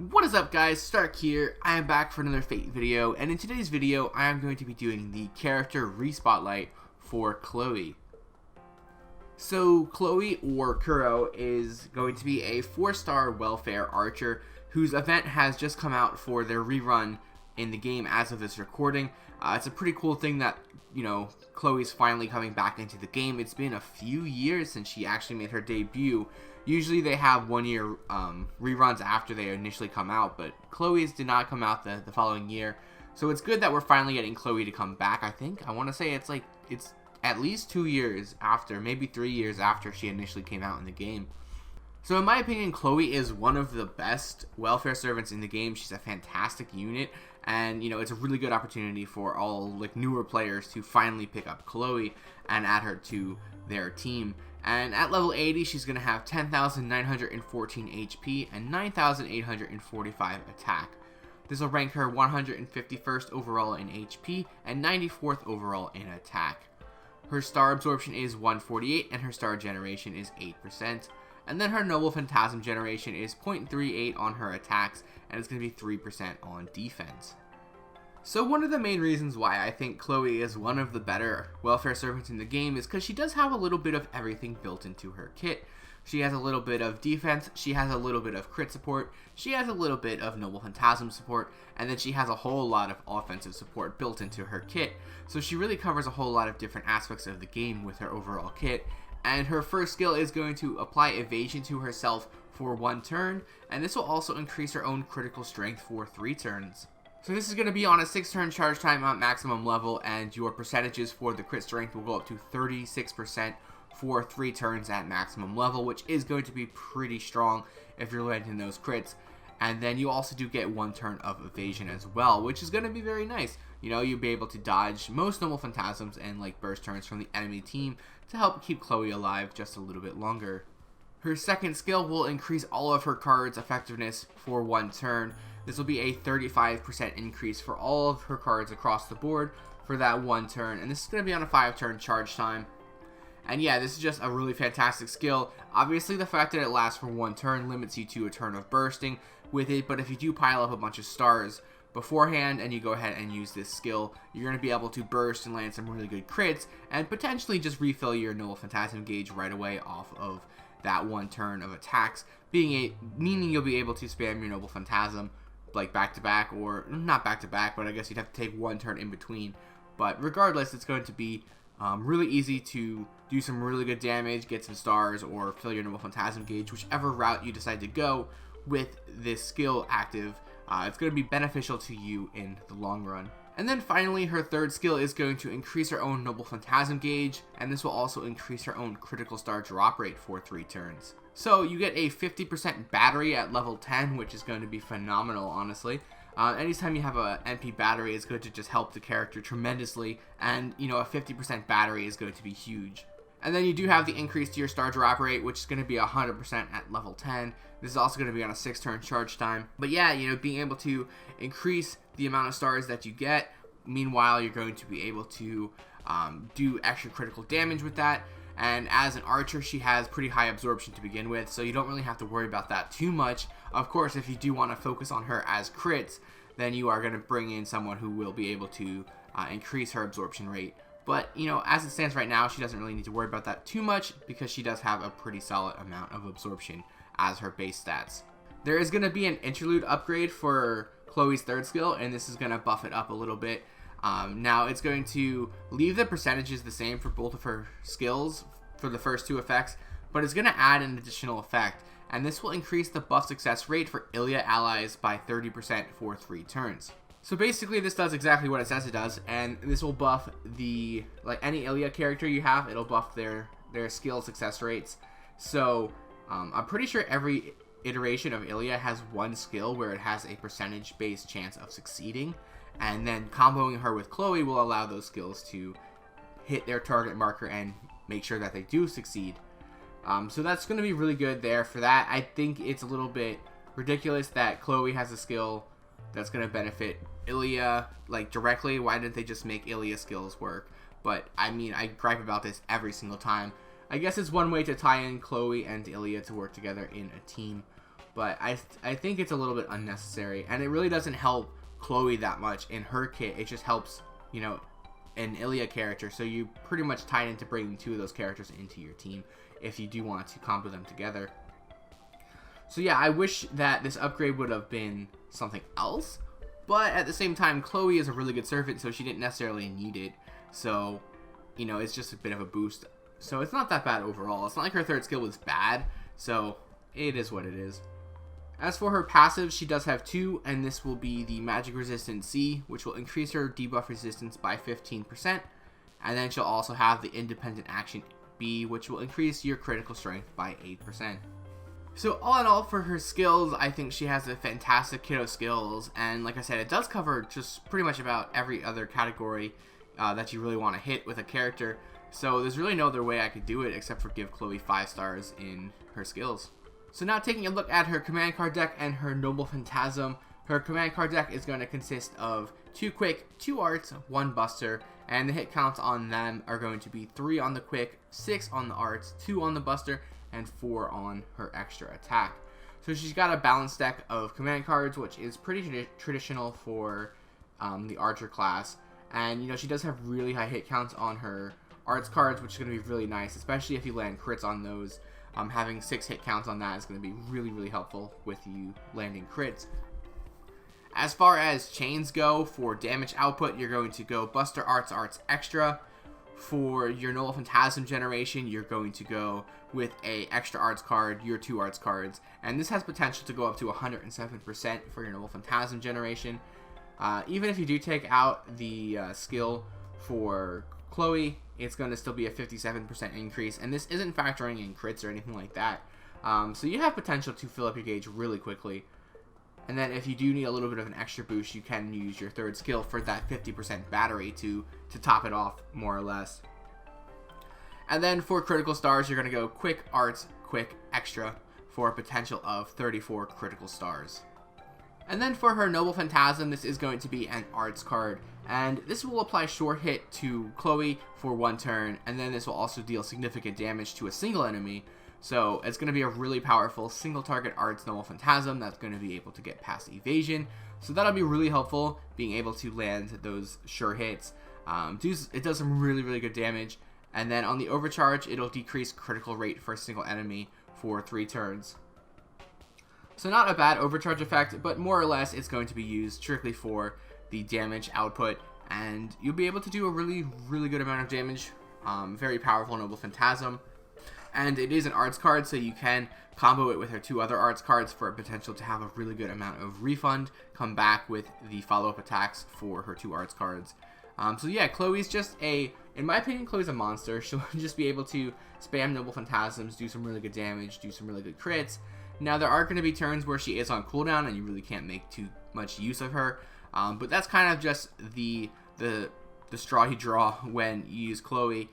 What is up, guys? Stark here. I am back for another Fate video, and in today's video I am going to be doing the character respotlight for Chloe. So Chloe, or Kuro, is going to be a 4-star welfare archer whose event has just come out for their rerun in the game as of this recording. It's a pretty cool thing that, Chloe's finally coming back into the game. It's been a few years since she actually made her debut. Usually they have 1 year reruns after they initially come out, but Chloe's did not come out the following year. So it's good that we're finally getting Chloe to come back. I want to say it's at least 2 years after, maybe 3 years after she initially came out in the game. So in my opinion, Chloe is one of the best welfare servants in the game. She's a fantastic unit, and it's a really good opportunity for all newer players to finally pick up Chloe and add her to their team. And at level 80, she's going to have 10,914 HP and 9,845 attack. This will rank her 151st overall in HP and 94th overall in attack. Her star absorption is 148 and her star generation is 8%. And then her noble Phantasm generation is 0.38 on her attacks, and it's going to be 3% on defense. So one of the main reasons why I think Chloe is one of the better welfare servants in the game is because she does have a little bit of everything built into her kit. She has a little bit of defense, she has a little bit of crit support, she has a little bit of noble Phantasm support, and then she has a whole lot of offensive support built into her kit. So she really covers a whole lot of different aspects of the game with her overall kit. And her first skill is going to apply evasion to herself for 1 turn, and this will also increase her own critical strength for 3 turns. So this is going to be on a 6-turn charge time at maximum level, and your percentages for the crit strength will go up to 36% for 3 turns at maximum level, which is going to be pretty strong if you're landing those crits. And then you also do get 1 turn of evasion as well, which is going to be very nice. You'll be able to dodge most noble phantasms and burst turns from the enemy team to help keep Chloe alive just a little bit longer. Her second skill will increase all of her cards' effectiveness for 1 turn. This will be a 35% increase for all of her cards across the board for that 1 turn, and this is going to be on a 5-turn charge time. And yeah, this is just a really fantastic skill. Obviously, the fact that it lasts for 1 turn limits you to a turn of bursting with it, but if you do pile up a bunch of stars beforehand and you go ahead and use this skill, you're going to be able to burst and land some really good crits and potentially just refill your noble phantasm gauge right away off of that 1 turn of attacks, meaning you'll be able to spam your noble phantasm back to back, or not back to back, but I guess you'd have to take 1 turn in between. But regardless, it's going to be really easy to do some really good damage, get some stars, or fill your noble phantasm gauge, whichever route you decide to go with this skill active. It's going to be beneficial to you in the long run. And then finally, her third skill is going to increase her own noble phantasm gauge, and this will also increase her own critical star drop rate for 3 turns. So you get a 50% battery at level 10, which is going to be phenomenal, honestly. Anytime you have a NP battery, it's going to just help the character tremendously, and a 50% battery is going to be huge. And then you do have the increase to your star drop rate, which is going to be 100% at level 10. This is also going to be on a 6-turn charge time. But yeah, being able to increase the amount of stars that you get, meanwhile you're going to be able to do extra critical damage with that. And as an archer, she has pretty high absorption to begin with, so you don't really have to worry about that too much. Of course, if you do want to focus on her as crits, then you are going to bring in someone who will be able to increase her absorption rate. But, as it stands right now, she doesn't really need to worry about that too much because she does have a pretty solid amount of absorption as her base stats. There is going to be an interlude upgrade for Chloe's third skill, and this is going to buff it up a little bit. Now, it's going to leave the percentages the same for both of her skills for the first 2 effects, but it's going to add an additional effect, and this will increase the buff success rate for Ilya allies by 30% for 3 turns. So basically, this does exactly what it says it does, and this will buff any Ilya character you have, it'll buff their skill success rates. So I'm pretty sure every iteration of Ilya has 1 skill where it has a percentage-based chance of succeeding, and then comboing her with Chloe will allow those skills to hit their target marker and make sure that they do succeed. So that's going to be really good there for that. I think it's a little bit ridiculous that Chloe has a skill that's going to benefit Ilya directly. Why didn't they just make Ilya skills work? But I mean, I gripe about this every single time. I guess it's one way to tie in Chloe and Ilya to work together in a team. but I think it's a little bit unnecessary, and it really doesn't help Chloe that much in her kit. It just helps, you know, an Ilya character, so you pretty much tied into bringing 2 of those characters into your team if you do want to combo them together. So yeah, I wish that this upgrade would have been something else, but at the same time, Chloe is a really good servant, so she didn't necessarily need it. So, you know, it's just a bit of a boost. So it's not that bad overall. It's not like her third skill was bad, so it is what it is. As for her passive, she does have 2, and this will be the Magic Resistance C, which will increase her debuff resistance by 15%, and then she'll also have the Independent Action B, which will increase your critical strength by 8%. So all in all, for her skills, I think she has a fantastic kit of skills, and like I said, it does cover just pretty much about every other category that you really want to hit with a character. So there's really no other way I could do it except for give Chloe 5 stars in her skills. So now taking a look at her command card deck and her Noble Phantasm, her command card deck is going to consist of 2 quick, 2 arts, 1 buster, and the hit counts on them are going to be 3 on the quick, 6 on the arts, 2 on the buster, and 4 on her extra attack. So she's got a balanced deck of command cards, which is pretty traditional for the archer class. And, you know, she does have really high hit counts on her arts cards, which is going to be really nice, especially if you land crits on those. Having 6 hit counts on that is going to be really, really helpful with you landing crits. As far as chains go, for damage output, you're going to go Buster Arts, Arts Extra. For your Noble Phantasm generation, you're going to go with a extra arts card, your 2 arts cards, and this has potential to go up to 107% for your Noble Phantasm generation. Even if you do take out the skill for Chloe, it's going to still be a 57% increase, and this isn't factoring in crits or anything like that. So you have potential to fill up your gauge really quickly. And then if you do need a little bit of an extra boost, you can use your 3rd skill for that 50% battery to top it off, more or less. And then for critical stars, you're going to go quick arts, quick extra for a potential of 34 critical stars. And then for her Noble Phantasm, this is going to be an arts card, and this will apply short hit to Chloe for 1 turn, and then this will also deal significant damage to a single enemy. So it's going to be a really powerful single target arts Noble Phantasm that's going to be able to get past evasion. So that'll be really helpful, being able to land those sure hits. It does some really, really good damage. And then on the overcharge, it'll decrease critical rate for a single enemy for 3 turns. So not a bad overcharge effect, but more or less it's going to be used strictly for the damage output. And you'll be able to do a really, really good amount of damage. Very powerful Noble Phantasm. And it is an arts card, so you can combo it with her 2 other arts cards for a potential to have a really good amount of refund come back with the follow-up attacks for her 2 arts cards. So yeah, Chloe's just in my opinion, Chloe's a monster. She'll just be able to spam Noble Phantasms, do some really good damage, do some really good crits. Now there are going to be turns where she is on cooldown and you really can't make too much use of her. But that's kind of just the straw you draw when you use Chloe.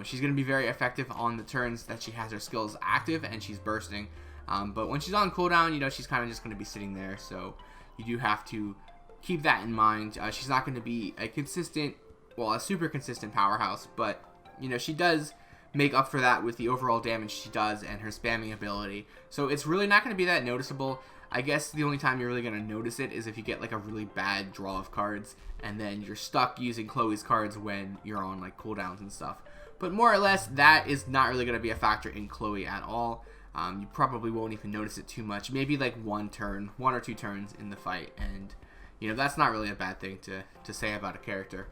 She's going to be very effective on the turns that she has her skills active and she's bursting. But when she's on cooldown, you know, she's kind of just going to be sitting there. So you do have to keep that in mind. She's not going to be a super consistent powerhouse. But, you know, she does make up for that with the overall damage she does and her spamming ability. So it's really not going to be that noticeable. I guess the only time you're really going to notice it is if you get like a really bad draw of cards and then you're stuck using Chloe's cards when you're on like cooldowns and stuff. But more or less, that is not really going to be a factor in Chloe at all. You probably won't even notice it too much. Maybe like 1 or 2 turns in the fight. And, you know, that's not really a bad thing to say about a character.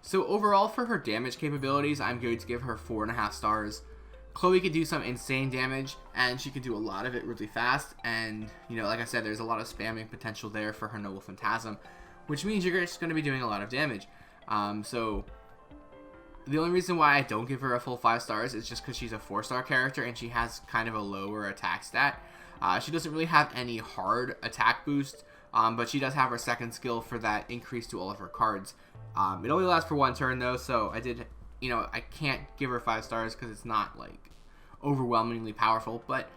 So overall, for her damage capabilities, I'm going to give her 4.5 stars. Chloe could do some insane damage, and she could do a lot of it really fast. And, you know, like I said, there's a lot of spamming potential there for her Noble Phantasm, which means you're just going to be doing a lot of damage. So the only reason why I don't give her a full 5 stars is just because she's a 4-star character and she has kind of a lower attack stat. She doesn't really have any hard attack boost, but she does have her 2nd skill for that increase to all of her cards. It only lasts for 1 turn though, so I can't give her 5 stars because it's not like overwhelmingly powerful, but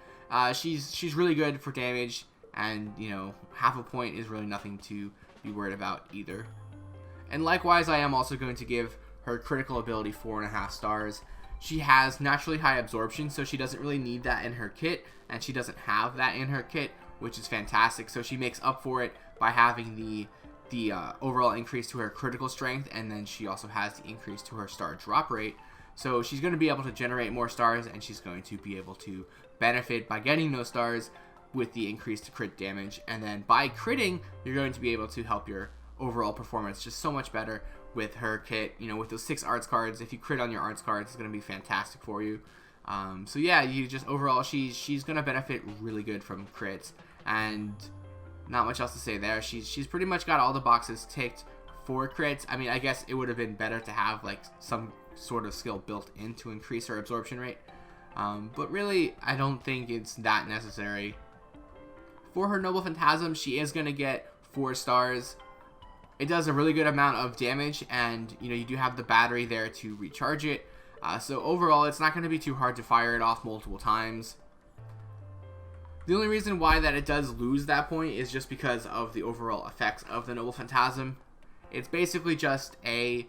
she's really good for damage, and you know, half a point is really nothing to be worried about either. And likewise, I am also going to give her critical ability 4.5 stars. she has naturally high absorption, so she doesn't really need that in her kit, and she doesn't have that in her kit, which is fantastic. So she makes up for it by having the overall increase to her critical strength, and then she also has the increase to her star drop rate. So she's going to be able to generate more stars, and she's going to be able to benefit by getting those stars with the increased crit damage. And then by critting, you're going to be able to help your overall performance just so much better with her kit. You know, with those 6 arts cards, if you crit on your arts cards, it's going to be fantastic for you. So yeah, you just overall, she's going to benefit really good from crits, and not much else to say there. She's pretty much got all the boxes ticked for crits. I mean, I guess it would have been better to have like some sort of skill built in to increase her absorption rate, but really I don't think it's that necessary. For her Noble Phantasm, she is going to get 4 stars. It does a really good amount of damage, and you know, you do have the battery there to recharge it, so overall it's not going to be too hard to fire it off multiple times. The only reason why that it does lose that point is just because of the overall effects of the Noble Phantasm. It's basically just a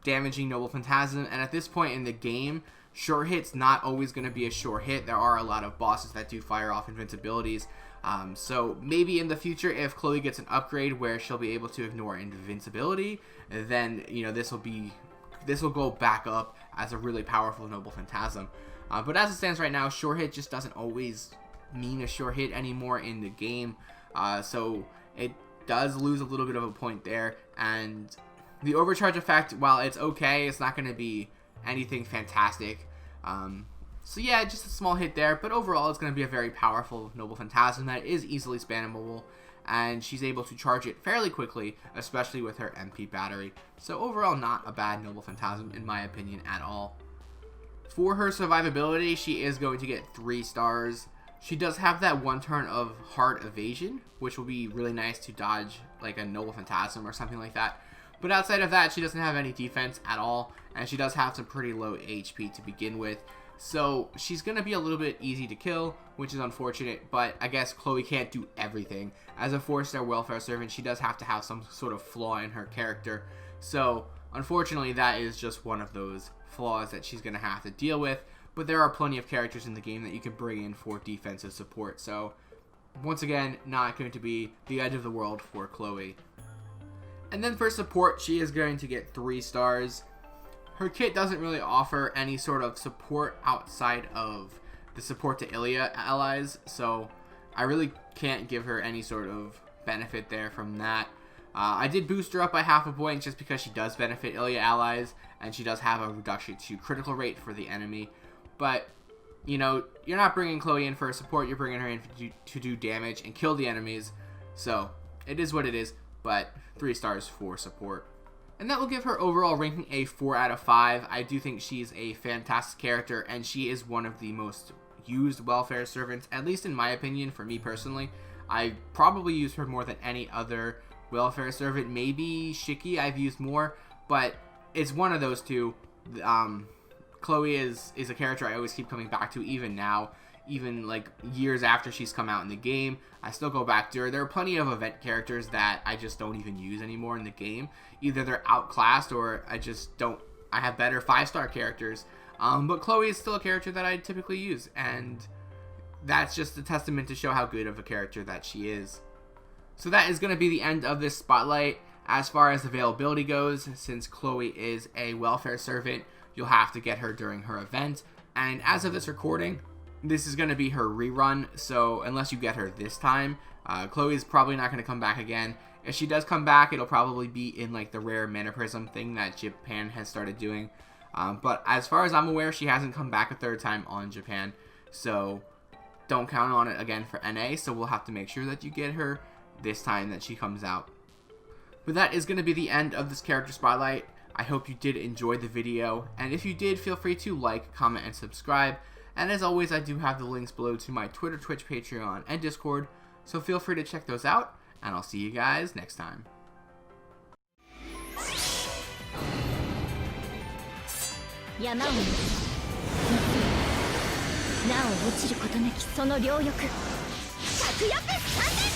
damaging Noble Phantasm, and at this point in the game, short hit's not always going to be a short hit. There are a lot of bosses that do fire off invincibilities, so maybe in the future, if Chloe gets an upgrade where she'll be able to ignore invincibility, then you know, this will go back up as a really powerful Noble Phantasm. But as it stands right now, short hit just doesn't always mean a short hit anymore in the game, so it does lose a little bit of a point there. And the overcharge effect, while it's okay, it's not going to be anything fantastic. So yeah, just a small hit there, but overall it's going to be a very powerful Noble Phantasm that is easily spammable, and she's able to charge it fairly quickly, especially with her MP battery. So overall, not a bad Noble Phantasm in my opinion at all. For her survivability, she is going to get 3 stars. She does have that 1 turn of hard evasion, which will be really nice to dodge like a Noble Phantasm or something like that. But outside of that, she doesn't have any defense at all, and she does have some pretty low HP to begin with. So she's going to be a little bit easy to kill, which is unfortunate, but I guess Chloe can't do everything. As a 4-star welfare servant, she does have to have some sort of flaw in her character. So unfortunately, that is just one of those flaws that she's going to have to deal with. But there are plenty of characters in the game that you can bring in for defensive support. So once again, not going to be the end of the world for Chloe. And then for support, she is going to get 3 stars. Her kit doesn't really offer any sort of support outside of the support to Ilya allies, so I really can't give her any sort of benefit there from that. I did boost her up by half a point just because she does benefit Ilya allies, and she does have a reduction to critical rate for the enemy. But, you know, you're not bringing Chloe in for support, you're bringing her in to do damage and kill the enemies. So, it is what it is, but 3 stars for support. And that will give her overall ranking a 4 out of 5. I do think she's a fantastic character, and she is one of the most used welfare servants, at least in my opinion, for me personally. I probably use her more than any other welfare servant. Maybe Shiki I've used more, but it's one of those two. Chloe is a character I always keep coming back to, even now. Even like years after she's come out in the game, I still go back to her. There are plenty of event characters that I just don't even use anymore in the game. Either they're outclassed or I have better 5-star characters. But Chloe is still a character that I typically use, and that's just a testament to show how good of a character that she is. So that is going to be the end of this spotlight. As far as availability goes, since Chloe is a welfare servant, you'll have to get her during her event. And as of this recording, this is going to be her rerun, so unless you get her this time, Chloe's probably not going to come back again. If she does come back, it'll probably be in like the rare Mana Prism thing that Japan has started doing. But as far as I'm aware, she hasn't come back a 3rd time on Japan, so don't count on it again for NA, so we'll have to make sure that you get her this time that she comes out. But that is going to be the end of this character spotlight. I hope you did enjoy the video, and if you did, feel free to like, comment, and subscribe. And as always, I do have the links below to my Twitter, Twitch, Patreon, and Discord, so feel free to check those out, and I'll see you guys next time. 山を見つめなお落ちることなきその両翼確約3年